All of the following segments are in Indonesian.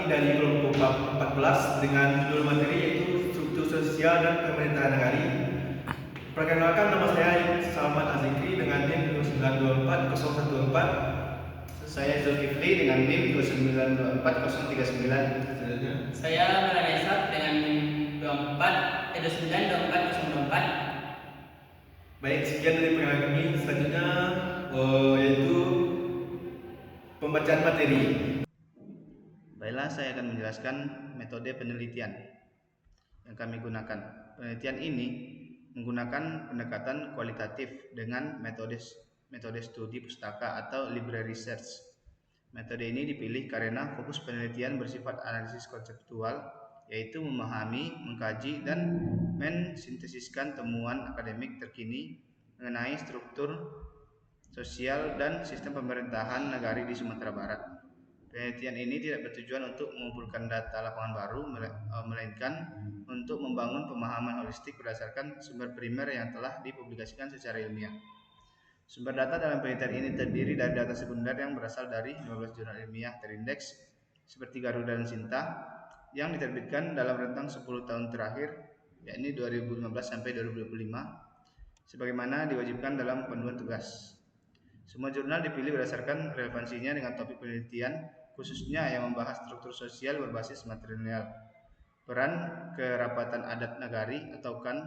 dari kelompok 14 dengan judul materi yaitu struktur sosial dan pemerintahan negari. Perkenalkan, nama saya Salman Azikri dengan NIM 9240114. Saya Zulkifli dengan NIM 2924039. Saya Maranesa dengan NIM 292404. Baik, sekian dari perkenalan kami. Selanjutnya yaitu pembacaan materi. Baiklah, saya akan menjelaskan metode penelitian yang kami gunakan. Penelitian ini menggunakan pendekatan kualitatif dengan metode studi pustaka atau library research. Metode ini dipilih karena fokus penelitian bersifat analisis konseptual, yaitu memahami, mengkaji, dan mensintesiskan temuan akademik terkini mengenai struktur sosial dan sistem pemerintahan negari di Sumatera Barat. Penelitian ini tidak bertujuan untuk mengumpulkan data lapangan baru, melainkan untuk membangun pemahaman holistik berdasarkan sumber primer yang telah dipublikasikan secara ilmiah. Sumber data dalam penelitian ini terdiri dari data sekunder yang berasal dari 15 jurnal ilmiah terindeks seperti Garuda dan Sinta yang diterbitkan dalam rentang 10 tahun terakhir, yakni 2015 sampai 2025, sebagaimana diwajibkan dalam panduan tugas. Semua jurnal dipilih berdasarkan relevansinya dengan topik penelitian, khususnya yang membahas struktur sosial berbasis matrilineal, peran kerapatan adat nagari atau KAN,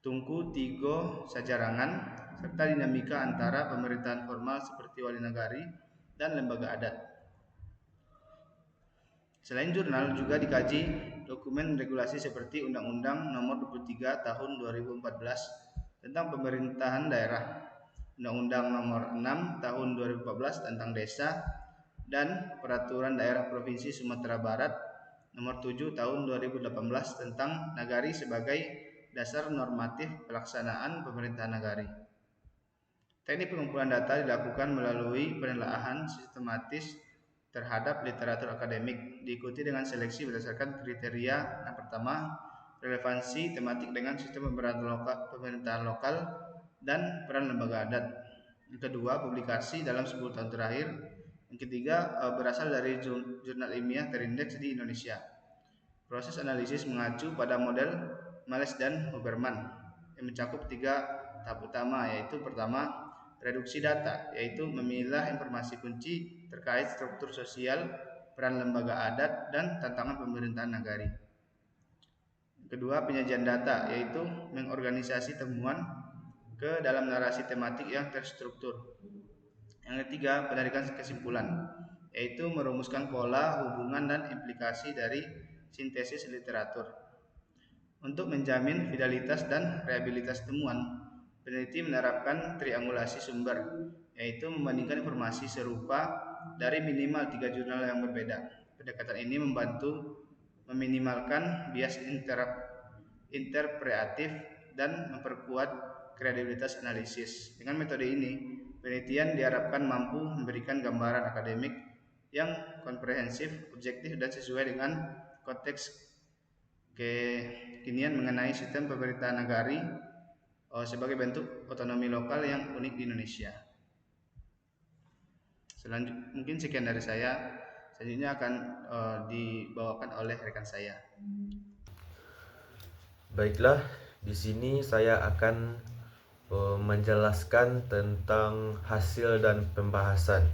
tungku tigo sajarangan, serta dinamika antara pemerintahan formal seperti wali nagari dan lembaga adat. Selain jurnal, juga dikaji dokumen regulasi seperti Undang-Undang Nomor 23 Tahun 2014 tentang Pemerintahan Daerah, Undang-Undang Nomor 6 Tahun 2014 tentang Desa, dan Peraturan Daerah Provinsi Sumatera Barat Nomor 7 Tahun 2018 tentang Nagari sebagai dasar normatif pelaksanaan pemerintahan nagari. Teknik pengumpulan data dilakukan melalui penelaahan sistematis terhadap literatur akademik, diikuti dengan seleksi berdasarkan kriteria. Yang pertama, relevansi tematik dengan sistem pemerintahan lokal dan peran lembaga adat. Yang kedua, publikasi dalam 10 tahun terakhir. Yang ketiga, berasal dari jurnal ilmiah terindeks di Indonesia. Proses analisis mengacu pada model Males dan Huberman yang mencakup 3 tahap utama, yaitu pertama, reduksi data, yaitu memilah informasi kunci terkait struktur sosial, peran lembaga adat, dan tantangan pemerintahan nagari. Kedua, penyajian data, yaitu mengorganisasi temuan ke dalam narasi tematik yang terstruktur. Yang ketiga, penarikan kesimpulan, yaitu merumuskan pola, hubungan, dan implikasi dari sintesis literatur. Untuk menjamin fidelitas dan reliabilitas temuan, peneliti menerapkan triangulasi sumber, yaitu membandingkan informasi serupa dari minimal 3 jurnal yang berbeda. Pendekatan ini membantu meminimalkan bias interpretatif dan memperkuat kredibilitas analisis. Dengan metode ini, penelitian diharapkan mampu memberikan gambaran akademik yang komprehensif, objektif, dan sesuai dengan konteks kekinian mengenai sistem pemerintahan nagari sebagai bentuk otonomi lokal yang unik di Indonesia. Mungkin sekian dari saya. Selanjutnya akan dibawakan oleh rekan saya. Baiklah, di sini saya akan menjelaskan tentang hasil dan pembahasan.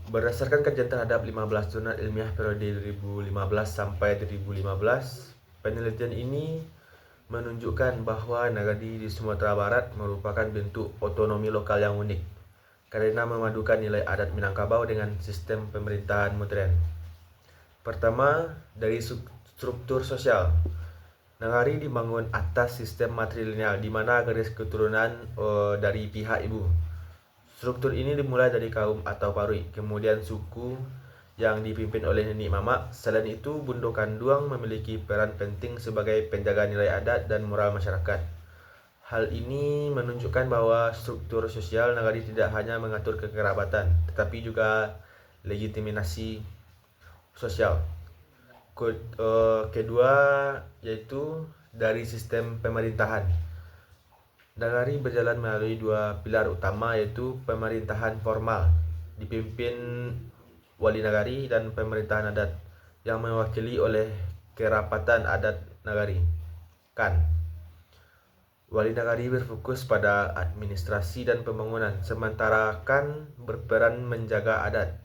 Berdasarkan kajian terhadap 15 jurnal ilmiah periode 2015 sampai 2015, penelitian ini menunjukkan bahwa nagari di Sumatera Barat merupakan bentuk otonomi lokal yang unik karena memadukan nilai adat Minangkabau dengan sistem pemerintahan modern. Pertama, dari struktur sosial. Nagari dibangun atas sistem matrilineal di mana garis keturunan dari pihak ibu. Struktur ini dimulai dari kaum atau parui, kemudian suku yang dipimpin oleh nenek mama. Selain itu, Bundo Kanduang memiliki peran penting sebagai penjaga nilai adat dan moral masyarakat. Hal ini menunjukkan bahwa struktur sosial nagari tidak hanya mengatur kekerabatan, tetapi juga legitimasi sosial. Kedua, yaitu dari sistem pemerintahan. Nagari berjalan melalui 2 pilar utama, yaitu pemerintahan formal dipimpin wali nagari dan pemerintahan adat yang mewakili oleh Kerapatan Adat Nagari KAN. Wali nagari berfokus pada administrasi dan pembangunan, sementara KAN berperan menjaga adat,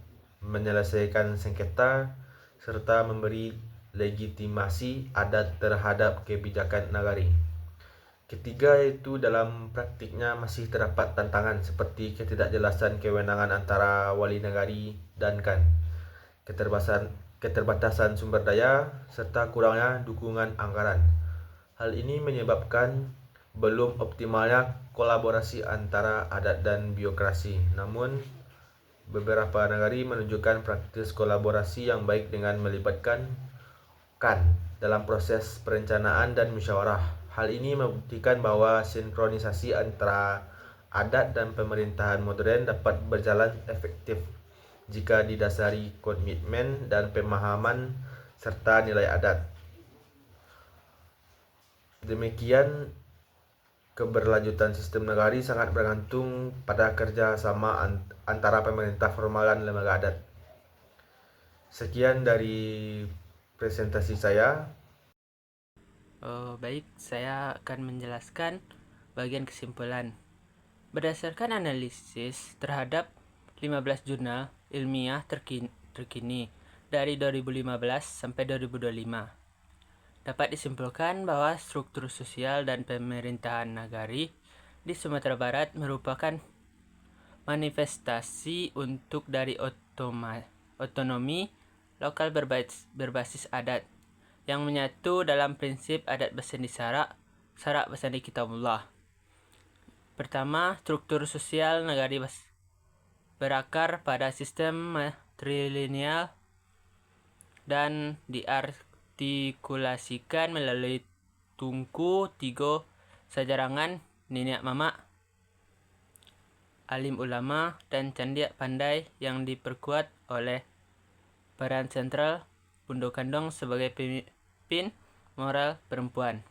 menyelesaikan sengketa, serta memberi legitimasi adat terhadap kebijakan nagari. Ketiga, yaitu dalam praktiknya masih terdapat tantangan seperti ketidakjelasan kewenangan antara wali nagari dan KAN, keterbatasan sumber daya, serta kurangnya dukungan anggaran. Hal ini menyebabkan belum optimalnya kolaborasi antara adat dan birokrasi. Namun, beberapa nagari menunjukkan praktis kolaborasi yang baik dengan melibatkan KAN dalam proses perencanaan dan musyawarah. Hal ini membuktikan bahwa sinkronisasi antara adat dan pemerintahan modern dapat berjalan efektif jika didasari komitmen dan pemahaman serta nilai adat. Demikian, keberlanjutan sistem nagari sangat bergantung pada kerjasama antara pemerintah formal dan lembaga adat. Sekian dari presentasi saya. Baik, saya akan menjelaskan bagian kesimpulan. Berdasarkan analisis terhadap 15 jurnal ilmiah terkini dari 2015 sampai 2025, dapat disimpulkan bahwa struktur sosial dan pemerintahan nagari di Sumatera Barat merupakan manifestasi untuk dari otonomi lokal berbasis adat yang menyatu dalam prinsip adat bersandi sarak bersandi kitabullah. Pertama, struktur sosial nagari berakar pada sistem matrilineal dan diartikulasikan melalui tungku tiga sajarangan nenek mama, alim ulama, dan candiak pandai yang diperkuat oleh peran sentral Bundo Kandong sebagai pemimpin moral perempuan.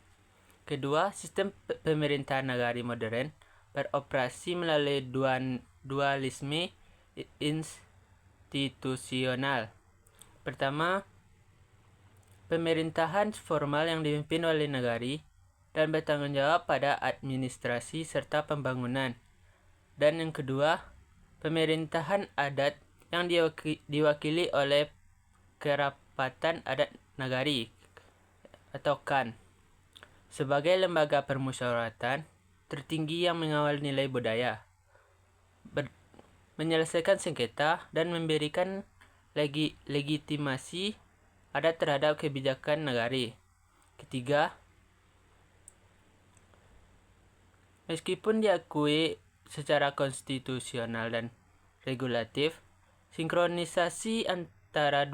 Kedua, sistem pemerintahan nagari modern beroperasi melalui dualisme institusional. Pertama, pemerintahan formal yang dipimpin oleh nagari dan bertanggung jawab pada administrasi serta pembangunan. Dan yang kedua, pemerintahan adat yang diwakili oleh Kerapatan Adat Nagari atau KAN sebagai lembaga permusyawaratan tertinggi yang mengawal nilai budaya, menyelesaikan sengketa, dan memberikan legitimasi adat terhadap kebijakan nagari. Ketiga, meskipun diakui secara konstitusional dan regulatif, sinkronisasi antara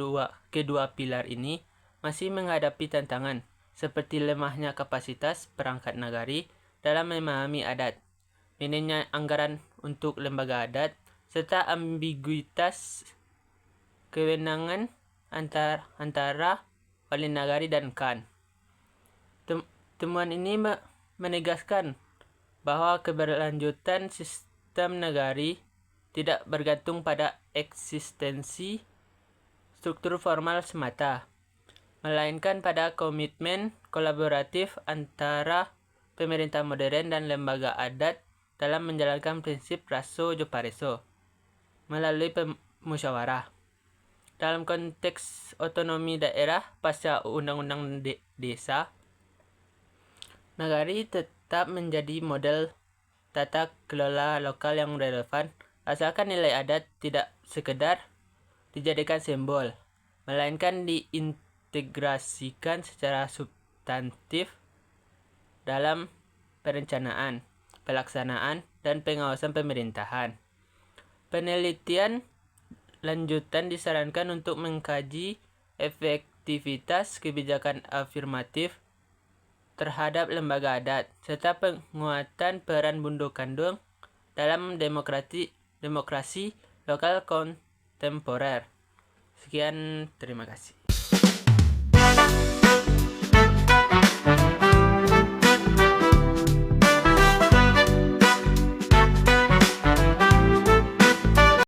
kedua pilar ini masih menghadapi tantangan, seperti lemahnya kapasitas perangkat nagari dalam memahami adat, minimnya anggaran untuk lembaga adat, serta ambiguitas kewenangan antara wali nagari dan KAN. Temuan ini menegaskan bahwa keberlanjutan sistem nagari tidak bergantung pada eksistensi struktur formal semata, melainkan pada komitmen kolaboratif antara pemerintah modern dan lembaga adat dalam menjalankan prinsip raso jopareso melalui musyawarah. Dalam konteks otonomi daerah pasca Undang-Undang Desa, nagari tetap menjadi model tata kelola lokal yang relevan, asalkan nilai adat tidak sekedar dijadikan simbol, melainkan diintegrasikan secara substantif dalam perencanaan, pelaksanaan, dan pengawasan pemerintahan. Penelitian lanjutan disarankan untuk mengkaji efektivitas kebijakan afirmatif terhadap lembaga adat, serta penguatan peran Bundo Kandung dalam demokrasi lokal kontemporer. Sekian, terima kasih.